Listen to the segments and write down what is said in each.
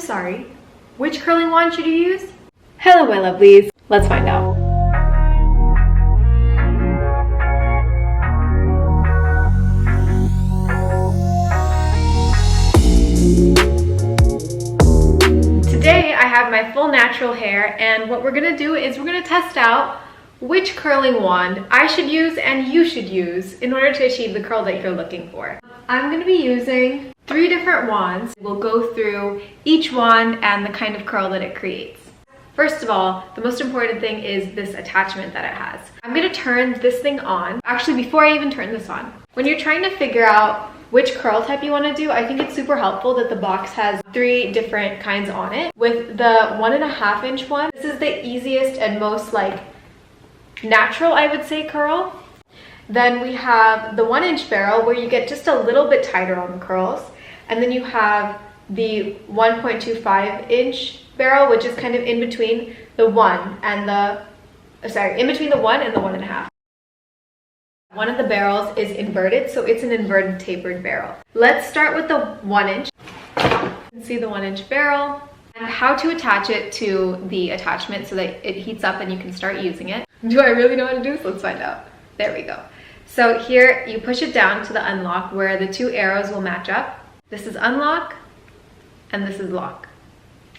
I'm sorry, which curling wand should you use? Hello, my lovelies. Let's find out. Today I have my full natural hair, and what we're gonna do is we're gonna test out which curling wand I should use and you should use in order to achieve the curl that you're looking for. I'm gonna be using 3 different wands. We'll go through each wand and the kind of curl that it creates. First of all, the most important thing is this attachment that it has. I'm gonna turn this thing on. Actually, before I even turn this on, when you're trying to figure out which curl type you want to do, I think it's super helpful that the box has 3 different kinds on it. With the 1.5 inch one, this is the easiest and most natural, I would say, curl. Then we have the 1 inch barrel where you get just a little bit tighter on the curls. And then you have the 1.25 inch barrel, which is kind of in between the 1 and the 1.5. One of the barrels is inverted, so it's an inverted tapered barrel. Let's start with the 1 inch. You can see the 1 inch barrel and how to attach it to the attachment so that it heats up and you can start using it. Do I really know how to do this? Let's find out. There we go. So here you push it down to the unlock where the 2 arrows will match up. This is unlock and this is lock.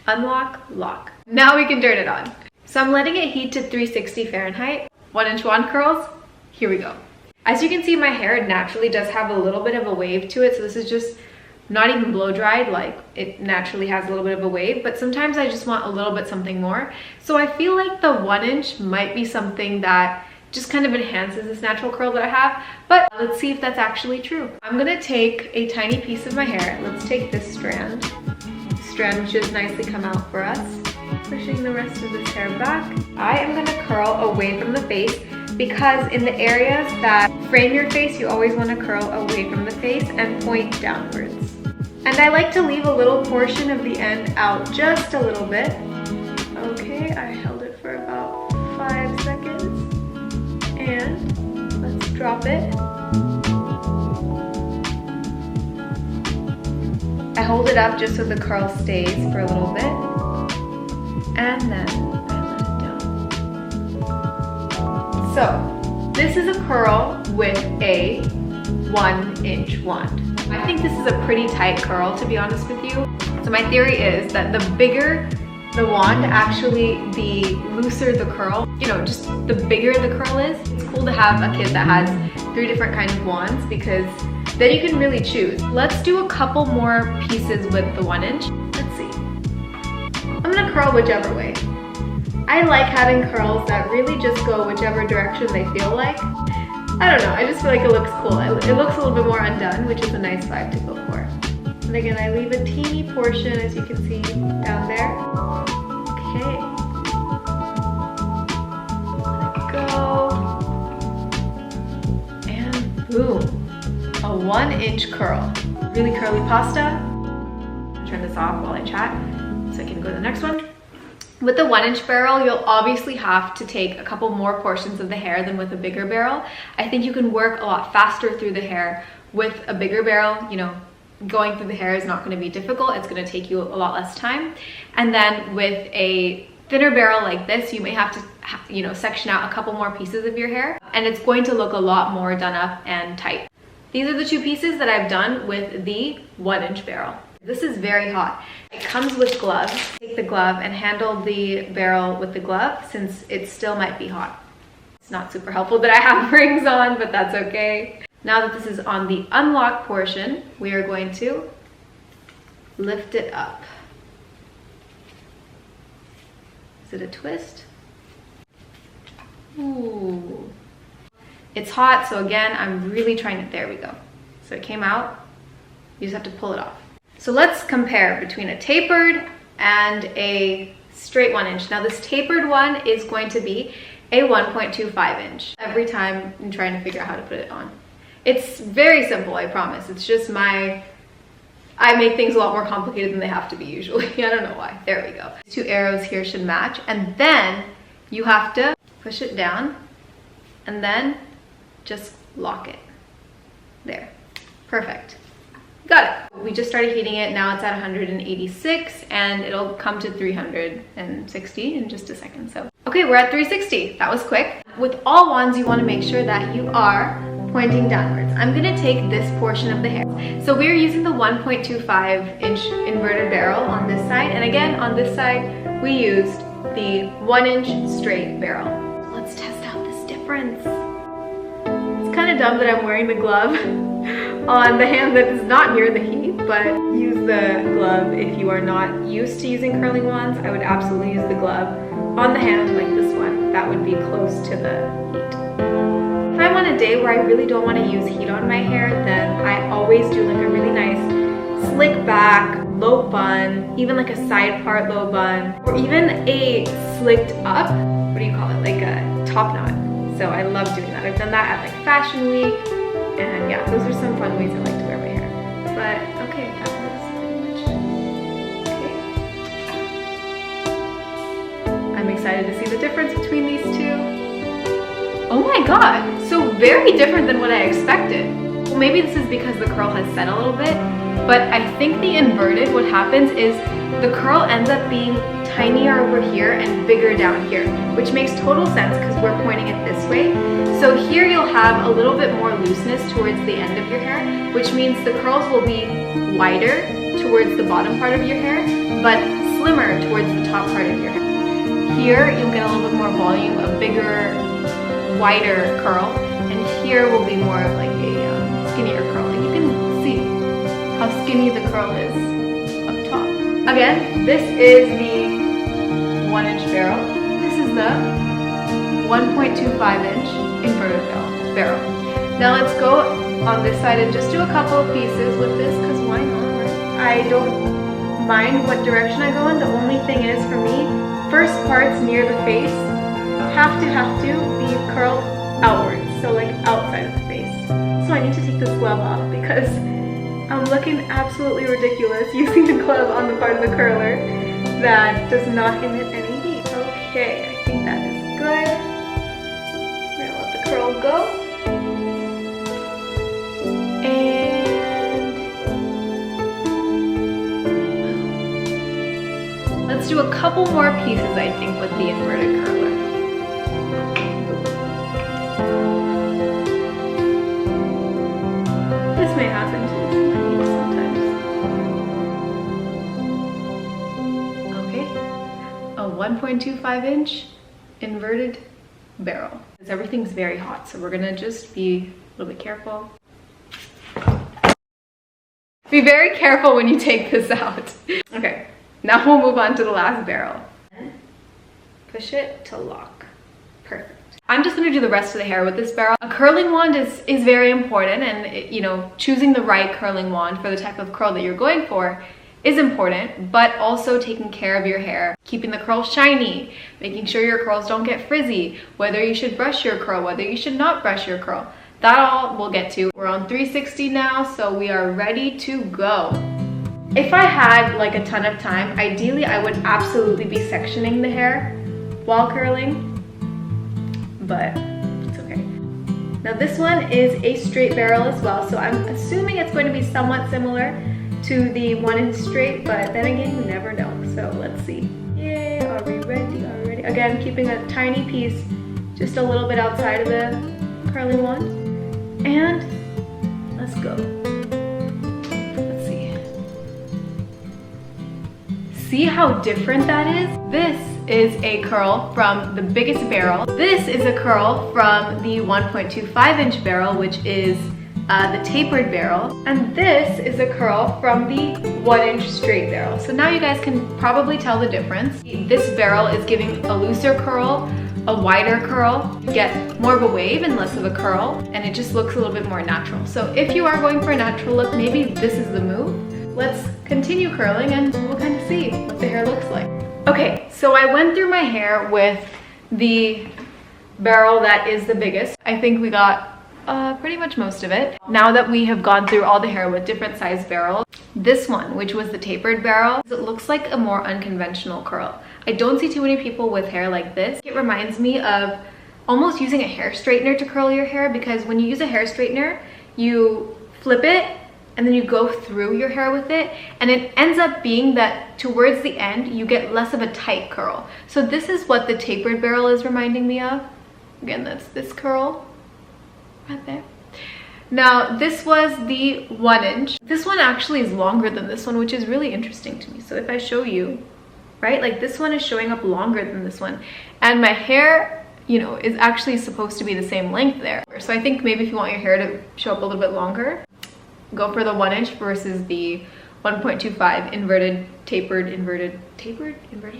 Unlock, lock. Now we can turn it on. So I'm letting it heat to 360 Fahrenheit. 1 inch wand curls, here we go. As you can see, my hair naturally does have a little bit of a wave to it, so this is just not even blow dried, like it naturally has a little bit of a wave, but sometimes I just want a little bit something more. So I feel like the 1 inch might be something that just kind of enhances this natural curl that I have, but let's see if that's actually true. I'm gonna take a tiny piece of my hair. Let's take this strand which has nicely come out for us. Pushing the rest of this hair back. I am gonna curl away from the face because in the areas that frame your face, you always wanna curl away from the face and point downwards. And I like to leave a little portion of the end out just a little bit. Okay, I held it for about 5 seconds. And let's drop it. I hold it up just so the curl stays for a little bit. And then I let it down. So, this is a curl with a 1 inch wand. I think this is a pretty tight curl, to be honest with you. So my theory is that the bigger the wand, actually the looser the curl, just the bigger the curl is. It's cool to have a kit that has 3 different kinds of wands because then you can really choose. Let's do a couple more pieces with the 1 inch. Let's see. I'm gonna curl whichever way. I like having curls that really just go whichever direction they feel like. I don't know, I just feel like it looks cool. It looks a little bit more undone, which is a nice vibe to go for. And again, I leave a teeny portion, as you can see down there. Okay. Let it go. And boom. A 1 inch curl. Really curly pasta. Turn this off while I chat so I can go to the next one. With the 1 inch barrel, you'll obviously have to take a couple more portions of the hair than with a bigger barrel. I think you can work a lot faster through the hair with a bigger barrel. Going through the hair is not going to be difficult. It's going to take you a lot less time. And then with a thinner barrel like this, you may have to, section out a couple more pieces of your hair, and it's going to look a lot more done up and tight. These are the 2 pieces that I've done with the 1 inch barrel. This is very hot. It comes with gloves. Take the glove and handle the barrel with the glove since it still might be hot. It's not super helpful that I have rings on, but that's okay. Now that this is on the unlock portion, we are going to lift it up. Is it a twist? Ooh. It's hot, so again, I'm really trying to, there we go. So it came out, you just have to pull it off. So let's compare between a tapered and a straight 1 inch. Now this tapered one is going to be a 1.25 inch. Every time I'm trying to figure out how to put it on. It's very simple, I promise. It's just I make things a lot more complicated than they have to be usually. I don't know why. There we go. 2 arrows here should match, and then you have to push it down and then just lock it. There. Perfect. Got it. We just started heating it. Now it's at 186 and it'll come to 360 in just a second. So, okay, we're at 360. That was quick. With all wands, you want to make sure that you are pointing downwards. I'm going to take this portion of the hair. So we're using the 1.25 inch inverted barrel on this side. And again, on this side, we used the 1 inch straight barrel. Let's test out this difference. It's kind of dumb that I'm wearing the glove on the hand that is not near the heat, but use the glove if you are not used to using curling wands. I would absolutely use the glove on the hand like this one. That would be close to the heat. If I'm on a day where I really don't want to use heat on my hair, then I always do like a really nice slick back, low bun, even like a side part low bun, or even a slicked up, what do you call it, like a top knot. So I love doing that. I've done that at like Fashion Week. And yeah, those are some fun ways I like to wear my hair. But okay, that was pretty much okay. I'm excited to see the difference between these two. Oh my god, so very different than what I expected. Well, maybe this is because the curl has set a little bit, but I think the inverted, what happens is the curl ends up being tinier over here and bigger down here, which makes total sense because we're pointing it this way. So here you'll have a little bit more looseness towards the end of your hair, which means the curls will be wider towards the bottom part of your hair, but slimmer towards the top part of your hair. Here you'll get a little bit more volume, a bigger, wider curl, and here will be more of like a skinnier curl. And you can see how skinny the curl is up top. Again, this is the 1 inch barrel. This is the 1.25 inch inverted barrel. Now let's go on this side and just do a couple of pieces with this, because why not, right? I don't mind what direction I go in. The only thing is, for me, first parts near the face have to be curled outwards, so like outside of the face. So I need to take this glove off because I'm looking absolutely ridiculous using the glove on the part of the curler that does not emit any heat. Okay, I think that is good. Curl go, and let's do a couple more pieces, I think, with the inverted curler. This may happen to sometimes. Okay, a 1.25 inch inverted barrel. Everything's very hot, so we're gonna just be a little bit careful. Be very careful when you take this out. Okay, now we'll move on to the last barrel. Push it to lock. Perfect. I'm just gonna do the rest of the hair with this barrel. A curling wand is very important, and you know, choosing the right curling wand for the type of curl that you're going for is important, but also taking care of your hair, keeping the curls shiny, making sure your curls don't get frizzy, whether you should brush your curl, whether you should not brush your curl. That all we'll get to. We're on 360 now, so we are ready to go. If I had like a ton of time, ideally I would absolutely be sectioning the hair while curling, but it's okay. Now this one is a straight barrel as well, so I'm assuming it's going to be somewhat similar to the 1 inch straight, but then again, you never know. So let's see. Yay, are we ready? Are we ready? Again, keeping a tiny piece just a little bit outside of the curling wand. And let's go. Let's see. See how different that is? This is a curl from the biggest barrel. This is a curl from the 1.25 inch barrel, which is the tapered barrel, and this is a curl from the 1 inch straight barrel. So now you guys can probably tell the difference. This barrel is giving a looser curl, a wider curl. You get more of a wave and less of a curl, and it just looks a little bit more natural. So if you are going for a natural look, maybe this is the move. Let's continue curling and we'll kind of see what the hair looks like. Okay, so I went through my hair with the barrel that is the biggest. I think we got pretty much most of it. Now that we have gone through all the hair with different size barrels, this one, which was the tapered barrel, it looks like a more unconventional curl. I don't see too many people with hair like this. It reminds me of almost using a hair straightener to curl your hair, because when you use a hair straightener, you flip it and then you go through your hair with it, and it ends up being that towards the end you get less of a tight curl. So this is what the tapered barrel is reminding me of. Again, that's this curl right there. Now this was the 1 inch. This one actually is longer than this one, which is really interesting to me. So if I show you, right, like this one is showing up longer than this one, and my hair, you know, is actually supposed to be the same length there. So I think maybe if you want your hair to show up a little bit longer, go for the 1 inch versus the 1.25 inverted, tapered, inverted,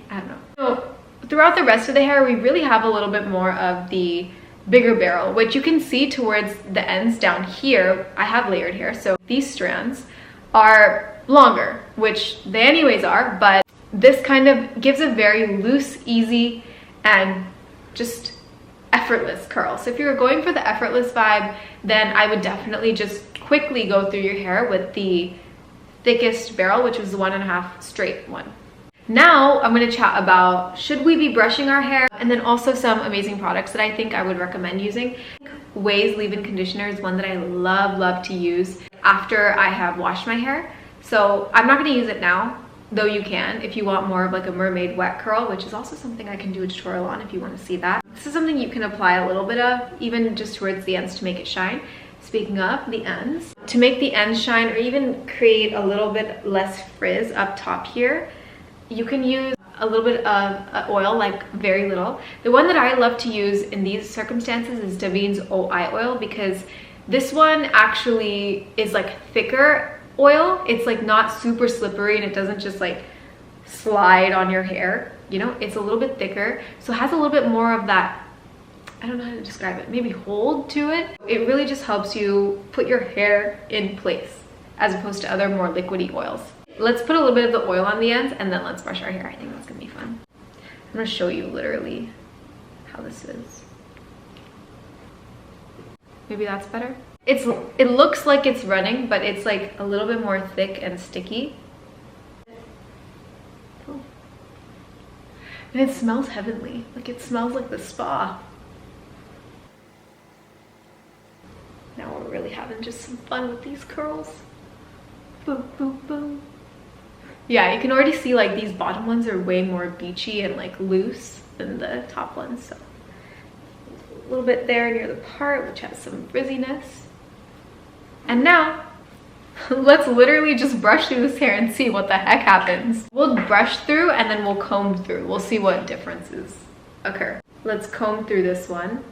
I don't know. So throughout the rest of the hair, we really have a little bit more of the bigger barrel, which you can see towards the ends down here. I have layered hair, so these strands are longer, which they anyways are, but this kind of gives a very loose, easy, and just effortless curl. So if you're going for the effortless vibe, then I would definitely just quickly go through your hair with the thickest barrel, which was the 1.5 straight one. Now I'm going to chat about, should we be brushing our hair, and then also some amazing products that I think I would recommend using. Ouai's leave-in conditioner is one that I love to use after I have washed my hair. So I'm not going to use it now, though you can if you want more of like a mermaid wet curl, which is also something I can do a tutorial on if you want to see that. This is something you can apply a little bit of, even just towards the ends to make it shine. Speaking of the ends, to make the ends shine or even create a little bit less frizz up top here, you can use a little bit of oil, like very little. The one that I love to use in these circumstances is Davines OI oil, because this one actually is like thicker oil. It's like not super slippery, and it doesn't just like slide on your hair, you know. It's a little bit thicker, so it has a little bit more of that, I don't know how to describe it, maybe hold to it. It really just helps you put your hair in place as opposed to other more liquidy oils. Let's put a little bit of the oil on the ends and then let's brush our hair. I think that's gonna be fun. I'm gonna show you literally how this is. Maybe that's better. It looks like it's running, but it's like a little bit more thick and sticky. Oh. And it smells heavenly. Like it smells like the spa. Now we're really having just some fun with these curls. Boom, boom, boom. Yeah, you can already see like these bottom ones are way more beachy and like loose than the top ones. So a little bit there near the part which has some frizziness. And now let's literally just brush through this hair and see what the heck happens. We'll brush through and then we'll comb through. We'll see what differences occur. Let's comb through this one.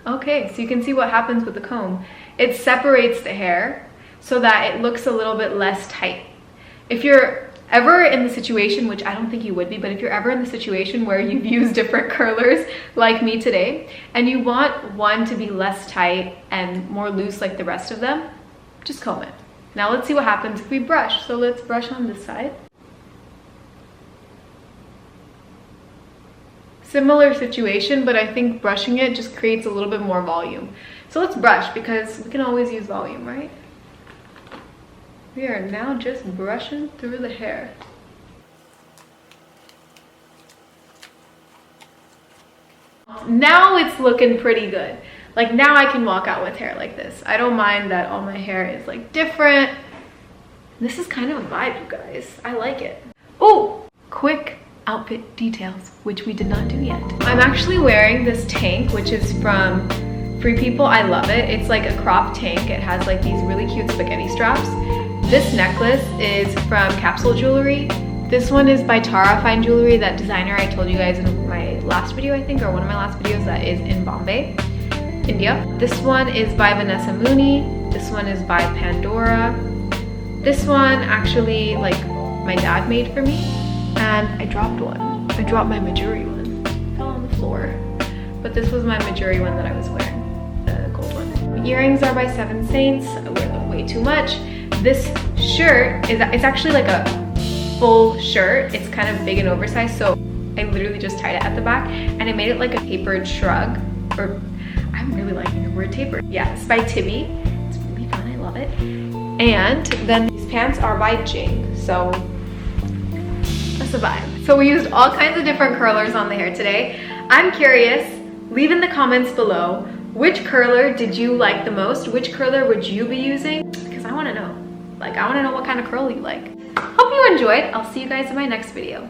Okay, so you can see what happens with the comb. It separates the hair so that it looks a little bit less tight. If you're ever in the situation, which I don't think you would be, but if you're ever in the situation where you've used different curlers like me today, and you want one to be less tight and more loose like the rest of them, just comb it. Now let's see what happens if we brush. So let's brush on this side. Similar situation, but I think brushing it just creates a little bit more volume. So let's brush, because we can always use volume, right? We are now just brushing through the hair. Now it's looking pretty good. Like now I can walk out with hair like this. I don't mind that all my hair is like different. This is kind of a vibe, you guys. I like it. Oh, quick outfit details, which we did not do yet. I'm actually wearing this tank, which is from Free People. I love it. It's like a crop tank. It has like these really cute spaghetti straps. This necklace is from Capsule Jewelry. This one is by Tara Fine Jewelry, that designer I told you guys in my last video, I think, or one of my last videos, that is in Bombay, India. This one is by Vanessa Mooney. This one is by Pandora. This one actually, like, my dad made for me. And I dropped one. I dropped my Majuri one. It fell on the floor. But this was my Majuri one that I was wearing, the gold one. My earrings are by Seven Saints. I wear them way too much. This shirt it's actually like a full shirt. It's kind of big and oversized, so I literally just tied it at the back, and I made it like a tapered shrug. Or I'm really liking the word tapered. Yeah, it's by Tibby. It's really fun. I love it. And then these pants are by Jing. So that's a vibe. So we used all kinds of different curlers on the hair today. I'm curious, leave in the comments below, which curler did you like the most? Which curler would you be using? Because I want to know. Like, I want to know what kind of curl you like. Hope you enjoyed. I'll see you guys in my next video.